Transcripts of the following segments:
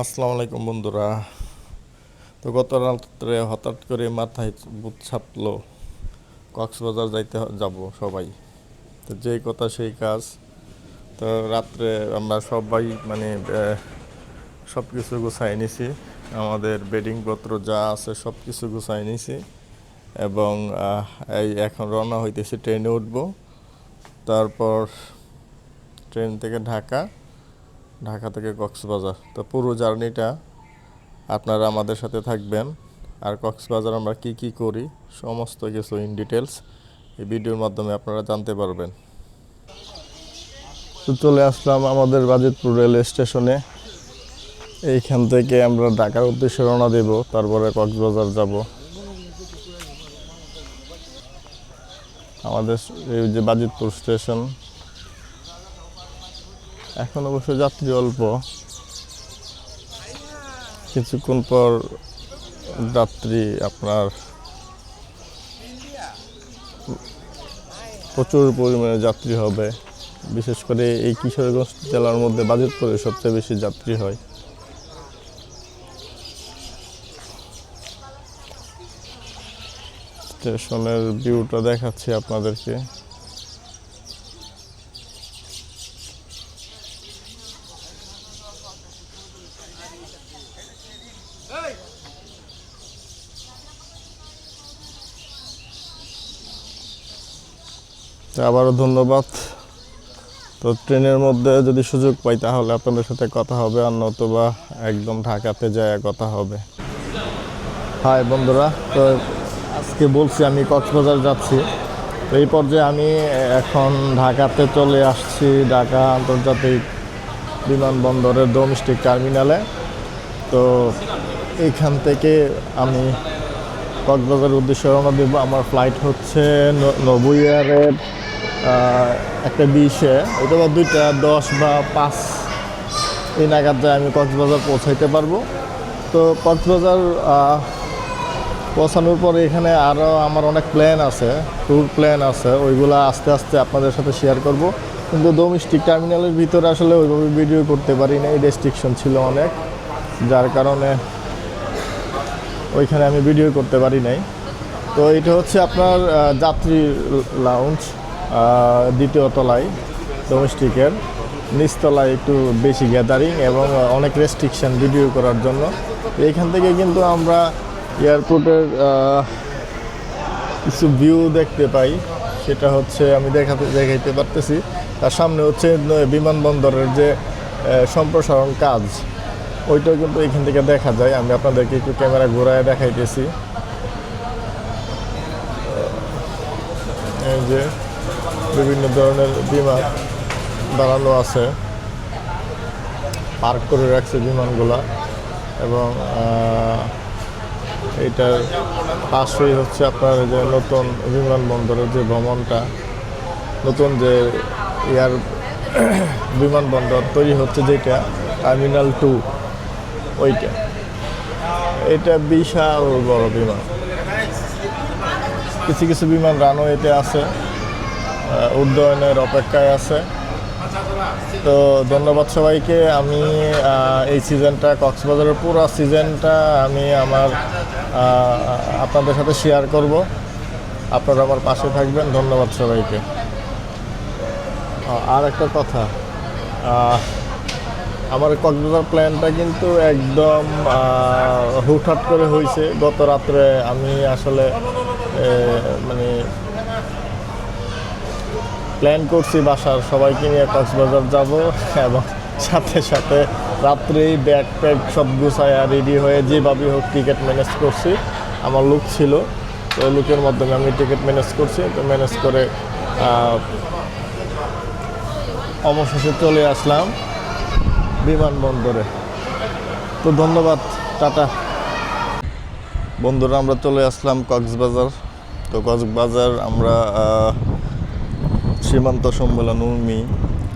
আসসালামু আলাইকুম বন্ধুরা। তো গত রাত্রে হঠাৎ করে মাথায় ভূত ছাপলো, কক্সবাজার যাব সবাই। তো যেই কথা সেই কাজ। তো রাত্রে আমরা সবাই সব কিছু গুছাই নিছি, আমাদের বেডিংপত্র যা আছে সব কিছু গুছাই নিছি এবং এই এখন রওনা হইতেছি, ট্রেনে উঠবো। তারপর ট্রেন থেকে ঢাকা, ঢাকা থেকে কক্সবাজার। তো পুরো জার্নিটা আপনারা আমাদের সাথে থাকবেন। আর কক্সবাজার আমরা কি কি করি সমস্ত কিছু ইন ডিটেলস এই ভিডিওর মাধ্যমে আপনারা জানতে পারবেন। তো চলে আসলাম আমাদের বাজিতপুর রেল স্টেশনে। এইখান থেকে আমরা ঢাকার উদ্দেশ্যে রওনা দেব, তারপরে কক্সবাজার যাব। আমাদের এই যে বাজিতপুর স্টেশন, এখন অবশ্য যাত্রী অল্প, কিছুক্ষণ পর যাত্রী আপনার প্রচুর পরিমাণে যাত্রী হবে। বিশেষ করে এই কিশোরগঞ্জ জেলার মধ্যে বাজিতপুরে সবচেয়ে বেশি যাত্রী হয়। স্টেশনের ভিউটা দেখাচ্ছি আপনাদেরকে। আবারও ধন্যবাদ। তো ট্রেনের মধ্যে যদি সুযোগ পাই তাহলে আপনাদের সাথে কথা হবে, আর নতুবা একদম ঢাকাতে যায় কথা হবে। হাই বন্ধুরা, তো আজকে বলছি আমি কক্সবাজার যাচ্ছি। তো এই পর্যায়ে আমি এখন ঢাকাতে চলে আসছি, ঢাকা আন্তর্জাতিক বিমানবন্দরের ডোমেস্টিক টার্মিনালে। তো এইখান থেকে আমি কক্সবাজারের উদ্দেশ্যে রওনা দেব। আমার ফ্লাইট হচ্ছে নবু এয়ারের একটা 20-এ, এটা বা 2:10 বা 5 এই নাগাদ যায় আমি কক্সবাজার পৌঁছাইতে পারবো। তো কক্সবাজার পৌঁছানোর পরে এখানে আরও আমার অনেক প্ল্যান আছে, ট্যুর প্ল্যান আছে, ওইগুলো আস্তে আস্তে আপনাদের সাথে শেয়ার করব। কিন্তু ডোমেস্টিক টার্মিনালের ভিতরে আসলে ওইভাবে ভিডিও করতে পারি না, এই রেস্ট্রিকশন ছিল অনেক, যার কারণে ওইখানে আমি ভিডিও করতে পারি নাই। তো এটা হচ্ছে আপনার যাত্রী লাউঞ্জ, দ্বিতীয় তলায় ডোমেস্টিকের, নিচতলায় একটু বেশি গ্যাদারিং এবং অনেক রেস্ট্রিকশন ভিডিও করার জন্য। এইখান থেকে কিন্তু আমরা এয়ারপোর্টের কিছু ভিউ দেখতে পাই, সেটা হচ্ছে আমি দেখাইতে পারতেছি। তার সামনে হচ্ছে বিমানবন্দরের যে সম্প্রসারণ কাজ, ওইটাও কিন্তু এখান থেকে দেখা যায়। আমি আপনাদেরকে একটু ক্যামেরা ঘোরায় দেখাইতেছি। এই যে বিভিন্ন ধরনের বিমান দাঁড়ানো আছে, পার্ক করে রাখছে বিমানগুলা, এবং এইটার পাশেই হচ্ছে আপনার যে নতুন বিমানবন্দরের যে ভ্রমণটা, নতুন যে এয়ার বিমানবন্দর তৈরি হচ্ছে যেটা টার্মিনাল 2, ওইটা, এটা বিশাল বড় বিমান। কিছু কিছু বিমান রানওয়েতে আছে, উড্ডয়নের অপেক্ষায় আছে। তো ধন্যবাদ সবাইকে। আমি এই সিজনটা, কক্সবাজারের পুরো সিজনটা আমি আপনাদের সাথে শেয়ার করব। আপনারা আমার পাশে থাকবেন। ধন্যবাদ সবাইকে। আর একটা কথা, আমার কক্সবাজার প্ল্যানটা কিন্তু একদম হুটহাট করে হয়েছে। গত রাত্রে আমি আসলে প্ল্যান করছি বাসার সবাইকে নিয়ে কক্সবাজার যাব, এবং সাথে সাথে রাত্রেই ব্যাগ প্যাগ সব গুছায় রেডি হয়ে যেভাবে হোক টিকিট ম্যানেজ করছি। আমার লুক ছিল, তো ওই লুকের মাধ্যমে আমি টিকিট ম্যানেজ করছি। তো ম্যানেজ করে অবশেষে চলে আসলাম বিমানবন্দরে। তো ধন্যবাদ, টাটা বন্ধুরা। আমরা চলে আসলাম কক্সবাজার। তো কক্সবাজার আমরা সীমান্ত সম্মেলন উর্মি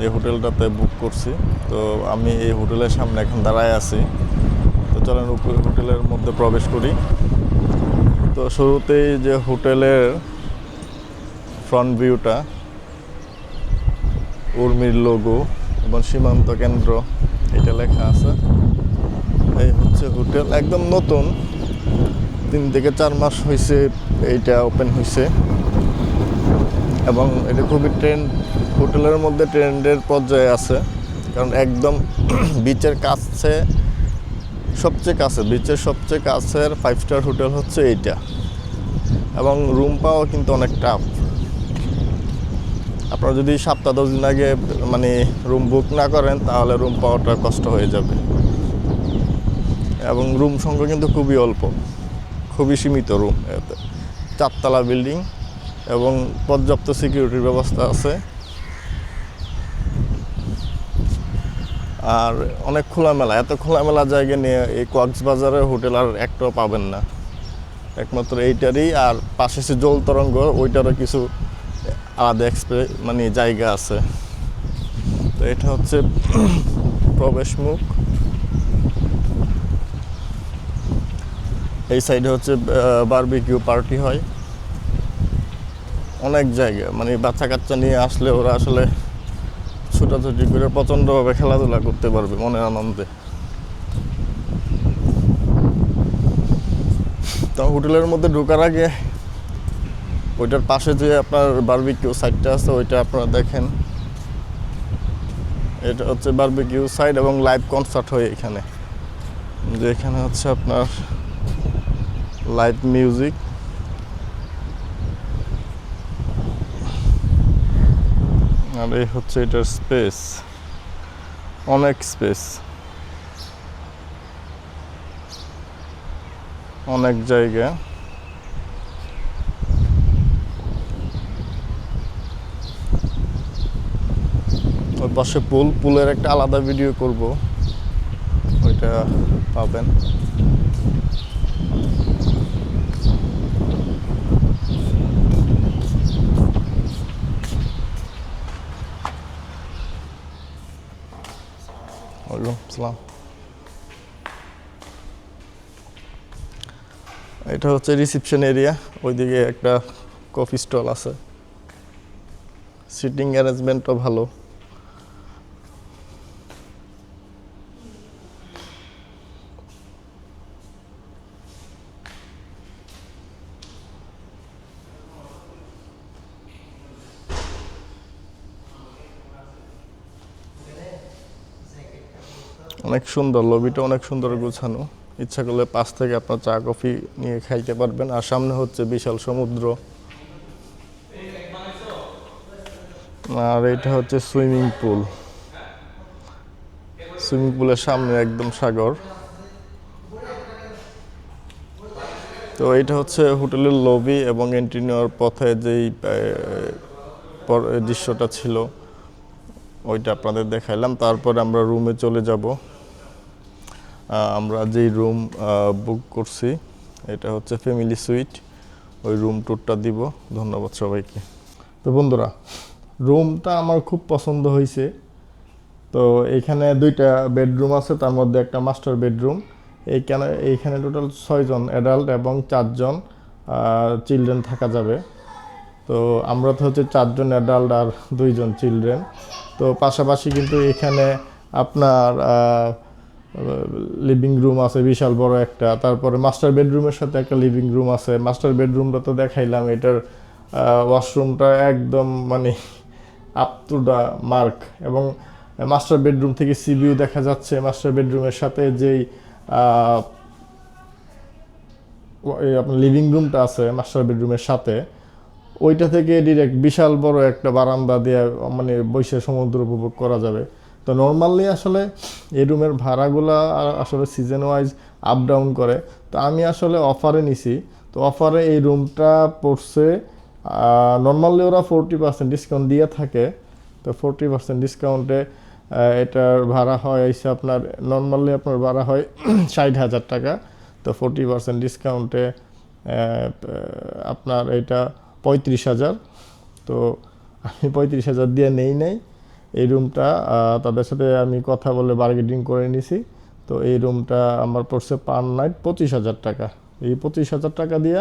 এই হোটেলটাতে বুক করছি। তো আমি এই হোটেলের সামনে এখন দাঁড়ায় আছি। তো চলেন হোটেলের মধ্যে প্রবেশ করি। তো শুরুতেই যে হোটেলের ফ্রন্ট ভিউটা, উর্মির লোগো এবং সীমান্ত কেন্দ্র এটা লেখা আছে। হোটেল, একদম নতুন, 3 থেকে 4 মাস হয়েছে এইটা ওপেন হয়েছে। এবং এটা খুবই হোটেলের মধ্যে ট্রেন্ডের পর্যায়ে আছে, কারণ একদম বিচের কাছে, বিচের সবচেয়ে কাছের 5 স্টার হোটেল হচ্ছে এইটা। এবং রুম পাওয়া কিন্তু অনেক টাফ। আপনারা যদি সপ্তাহ 10 দিন আগে মানে রুম বুক না করেন তাহলে রুম পাওয়াটা কষ্ট হয়ে যাবে। এবং রুম সংখ্যা কিন্তু খুবই অল্প, খুবই সীমিত রুম। 4 তলা বিল্ডিং এবং পর্যাপ্ত সিকিউরিটির ব্যবস্থা আছে। আর অনেক খোলামেলা, এত খোলামেলা জায়গা নিয়ে এই কক্সবাজারের হোটেল আর একটাও পাবেন না, একমাত্র এইটারই। আর পাশে সে জল তরঙ্গ, ওইটারও কিছু আলাদা মানে জায়গা আছে। তো এটা হচ্ছে প্রবেশ মুখ। এই সাইডে হচ্ছে বারবিকিউ পার্টি হয়। অনেক জায়গা, মানে বাচ্চা কাচ্চা নিয়ে আসলে ওরা আসলে ছোটাছুটি করে প্রচণ্ডভাবে খেলাধুলা করতে পারবে মনের আনন্দে। তো হোটেলের মধ্যে ঢোকার আগে ওইটার পাশে যে আপনার বারবিকিউ সাইডটা আছে ওইটা আপনারা দেখেন। এটা হচ্ছে বারবিকিউ সাইড এবং লাইভ কনসার্ট হয় এখানে। যে এখানে হচ্ছে আপনার লাইভ মিউজিক। আর এই হচ্ছে এটার স্পেস, অনেক স্পেস, অনেক জায়গা। ওই পাশে পুলের একটা আলাদা ভিডিও করব, ওইটা পাবেন। এটা হচ্ছে রিসেপশন এরিয়া, ওইদিকে একটা কফি স্টল আছে, সিটিং অ্যারেঞ্জমেন্টও ভালো। অনেক সুন্দর, লবিটা অনেক সুন্দর গোছানো। ইচ্ছা করলে পাশ থেকে আপনার চা কফি নিয়ে খাইতে পারবেন। আর সামনে হচ্ছে বিশাল সমুদ্র। আর এটা হচ্ছে সুইমিং পুল, সুইমিং পুলের সামনে একদম সাগর। তো এটা হচ্ছে হোটেলের লবি এবং এন্ট্রি নেওয়ার পথে যেই দৃশ্যটা ছিল ওইটা আপনাদের দেখাইলাম। তারপরে আমরা রুমে চলে যাব। আমরা যেই রুম বুক করছি এটা হচ্ছে ফ্যামিলি সুইট, ওই রুম ট্যুরটা দিব। ধন্যবাদ সবাইকে। তো বন্ধুরা, রুমটা আমার খুব পছন্দ হয়েছে। তো এইখানে 2টা বেডরুম আছে, তার মধ্যে একটা মাস্টার বেডরুম। এইখানে টোটাল 6 জন অ্যাডাল্ট এবং 4 জন চিলড্রেন থাকা যাবে। তো আমরা তো হচ্ছে 4 জন অ্যাডাল্ট আর 2 জন চিলড্রেন। তো পাশাপাশি কিন্তু এখানে আপনার লিভিং রুম আছে বিশাল বড় একটা। তারপরে মাস্টার বেডরুমের সাথে একটা লিভিং রুম আছে। মাস্টার বেডরুমটা তো দেখাইলাম, এটার ওয়াশরুমটা একদম মানে আপ টু দ্য মার্ক। এবং মাস্টার বেডরুম থেকে সিভিউ দেখা যাচ্ছে। মাস্টার বেডরুমের সাথে যেই আপনার লিভিং রুমটা আছে মাস্টার বেডরুমের সাথে, ওইটা থেকে ডিরেক্ট বিশাল বড় একটা বারান্দা দিয়ে মানে বসে সমুদ্র উপভোগ করা যাবে। তো নর্মালি আসলে এই রুমের ভাড়াগুলা আসলে সিজন ওয়াইজ আপ ডাউন করে। তো আমি আসলে অফারে নিছি। তো অফারে এই রুমটা পড়ছে, নর্মালি ওরা 40% ডিসকাউন্ট দিয়ে থাকে। তো 40% ডিসকাউন্টে এটার ভাড়া হয় এসে আপনার, নর্মালি আপনার ভাড়া হয় 60,000 টাকা। তো 40% ডিসকাউন্টে আপনার এটা 35,000। তো আমি 35,000 দিয়ে নেই এই রুমটা। তাদের সাথে আমি কথা বলে বার্গেনিং করে নিছি। তো এই রুমটা আমার পড়ছে পার নাইট 25,000 টাকা। এই 25,000 টাকা দিয়ে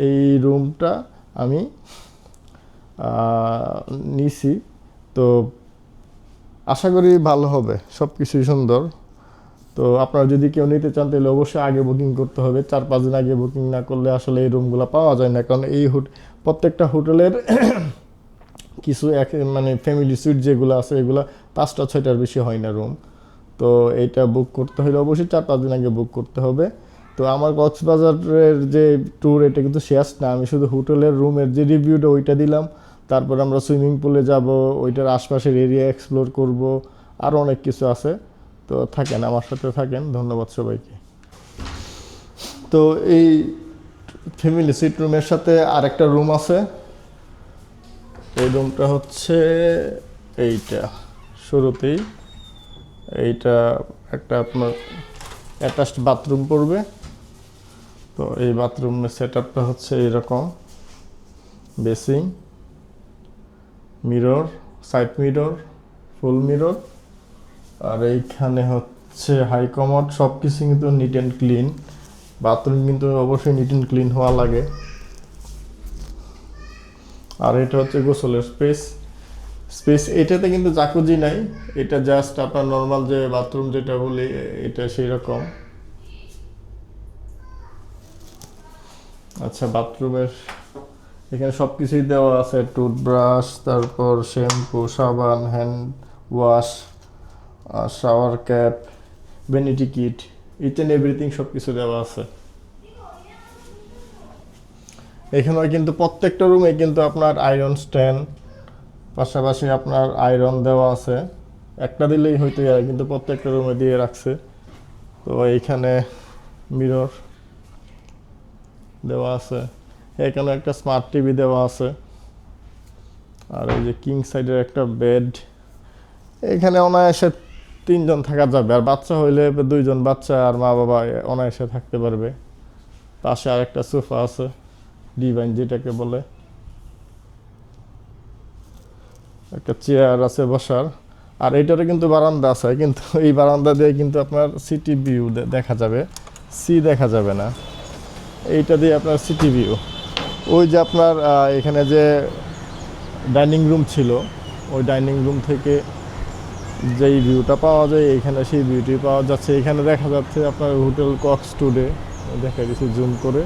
এই রুমটা আমি নিছি। তো আশা করি ভালো হবে, সব কিছুই সুন্দর। তো আপনারা যদি কেউ নিতে চান তাহলে অবশ্যই আগে বুকিং করতে হবে, 4-5 দিন আগে বুকিং না করলে আসলে এই রুমগুলো পাওয়া যায় না। কারণ এই প্রত্যেকটা হোটেলের কিছু মানে ফ্যামিলি সুইট যেগুলো আছে এগুলো 5টা-6টার বেশি হয় না রুম। তো এইটা বুক করতে হলে অবশ্যই 4-5 দিন আগে বুক করতে হবে। তো আমার কক্সবাজারের যে ট্যুর এটা কিন্তু শেষ না, আমি শুধু হোটেলের রুমের যে রিভিউটা ওইটা দিলাম। তারপর আমরা সুইমিং পুলে যাব, ওইটার আশপাশের এরিয়া এক্সপ্লোর করব, আরও অনেক কিছু আছে। তো থাকেন, আমার সাথে থাকেন। ধন্যবাদ সবাইকে। তো এই ফ্যামিলি সুইট রুমের সাথে আরেকটা রুম আছে। এই রুমটা হচ্ছে এইটা শুরুতেই, এইটা একটা আপনার অ্যাটাচড বাথরুম পড়বে। তো এই বাথরুমের সেট আপটা হচ্ছে এরকম, basin, mirror, side mirror, full mirror, আর এইখানে হচ্ছে হাই কমোড। সব কিছু কিন্তু নিট অ্যান্ড ক্লিন। বাথরুম কিন্তু অবশ্যই নিট অ্যান্ড ক্লিন হওয়া লাগে। আর এটা হচ্ছে গোসলের স্পেস। এটাতে কিন্তু জাকুজি নাই, এটা জাস্ট আপনার নর্মাল যে বাথরুম যেটা বলি এটা সেই রকম। আচ্ছা, বাথরুমের এখানে সব কিছুই দেওয়া আছে, টুথব্রাশ, তারপর শ্যাম্পু, সাবান, hand wash, shower cap, vanity kit, each and everything সব কিছু দেওয়া আছে। এখানে কিন্তু প্রত্যেকটা রুমে কিন্তু আপনার আয়রন স্ট্যান্ড, পাশাপাশি আপনার আয়রন দেওয়া আছে। একটা দিলেই হয়তো কিন্তু প্রত্যেকটা রুমে দিয়ে রাখছে। তো এইখানে মিরর দেওয়া আছে, এখানে একটা স্মার্ট টিভি দেওয়া আছে। আর এই যে কিং সাইডের একটা বেড, এখানে অনায়াসে 3 জন থাকা যাবে। আর বাচ্চা হইলে 2 জন বাচ্চা আর মা বাবা অনায়াসে থাকতে পারবে। পাশে আর একটা সোফা আছে, ডিভাইন যেটাকে বলে, একটা চেয়ার আছে বসার। আর এইটারও কিন্তু বারান্দা আছে, কিন্তু এই বারান্দা দিয়ে কিন্তু আপনার সিটি ভিউ দেখা যাবে, দেখা যাবে না। এইটা দিয়ে আপনার সিটি ভিউ, ওই যে আপনার এখানে যে ডাইনিং রুম ছিল, ওই ডাইনিং রুম থেকে যেই ভিউটা পাওয়া যায় এখানে সেই ভিউটি পাওয়া যাচ্ছে। এখানে দেখা যাচ্ছে আপনার হোটেল কক্স টুডে, দেখা দিচ্ছি জুম করে।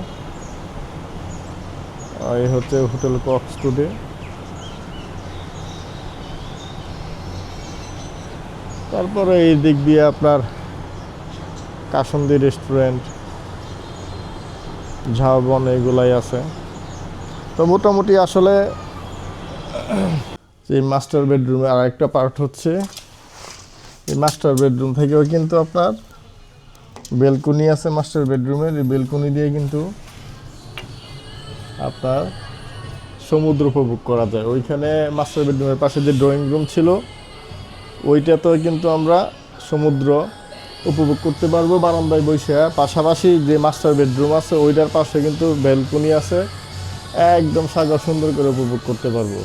এই হচ্ছে হোটেল কক্স টুডে। তারপরে এই দিক দিয়ে আপনার কাসন্দি রেস্টুরেন্ট, ঝাউবন, এগুলাই আছে। তো মোটামুটি আসলে এই মাস্টার বেডরুমে আর একটা পার্ট হচ্ছে, এই মাস্টার বেডরুম থেকেও কিন্তু আপনার বেলকনি আছে। মাস্টার বেডরুমের এই বেলকনি দিয়ে কিন্তু আপনার সমুদ্র উপভোগ করা যায়। ওইখানে মাস্টার বেডরুমের পাশে যে ড্রয়িং রুম ছিল ওইটাতেও কিন্তু আমরা সমুদ্র উপভোগ করতে পারবো বারান্দায় বসে। পাশাপাশি যে মাস্টার বেডরুম আছে ওইটার পাশে কিন্তু বেলকনি আছে, একদম সাগর সুন্দর করে উপভোগ করতে পারবো।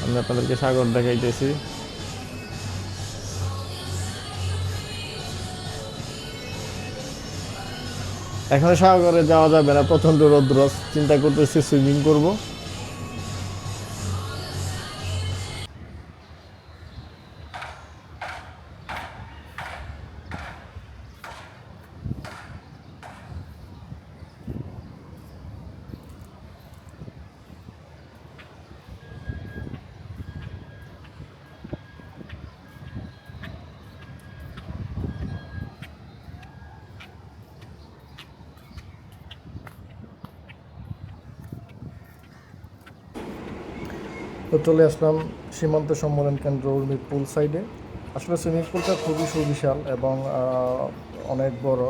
আমি আপনাদেরকে সাগর দেখাইতেছি। এখন সাগরে যাওয়া যাবে না, প্রচণ্ড রৌদ্র, চিন্তা করতেছি সুইমিং করব। তো চলে আসলাম সীমান্ত সম্মেলন কেন্দ্র উর্মি পুল সাইডে। আসলে সুইমিং পুলটা খুবই সুবিশাল এবং অনেক বড়,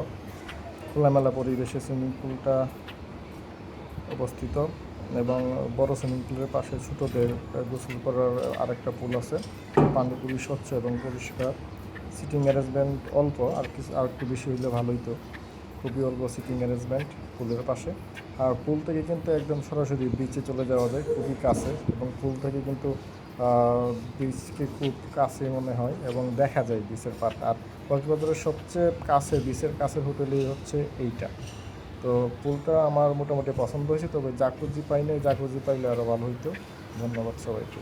খোলামেলা পরিবেশে সুইমিং পুলটা অবস্থিত। এবং বড় সুইমিং পুলের পাশে ছোটোদের গোসল করার আরেকটা পুল আছে। পানি খুবই স্বচ্ছ এবং পরিষ্কার। সিটিং অ্যারেঞ্জমেন্ট অল্প, আর একটু বেশি হইলে ভালোই। তো খুবই অল্প সিটিং অ্যারেঞ্জমেন্ট পুলের পাশে। আর পুল থেকে কিন্তু একদম সরাসরি বিচে চলে যাওয়া যায়, খুবই কাছে। এবং পুল থেকে কিন্তু বিচকে খুব কাছে মনে হয় এবং দেখা যায় বিচের পাট। আর কক্সবাজারের সবচেয়ে কাছে বিচের কাছের হোটেলই হচ্ছে এইটা। তো পুলটা আমার মোটামুটি পছন্দ হয়েছে, তবে জাকুজি পাইলে আরও ভালো হইতো। ধন্যবাদ সবাইকে।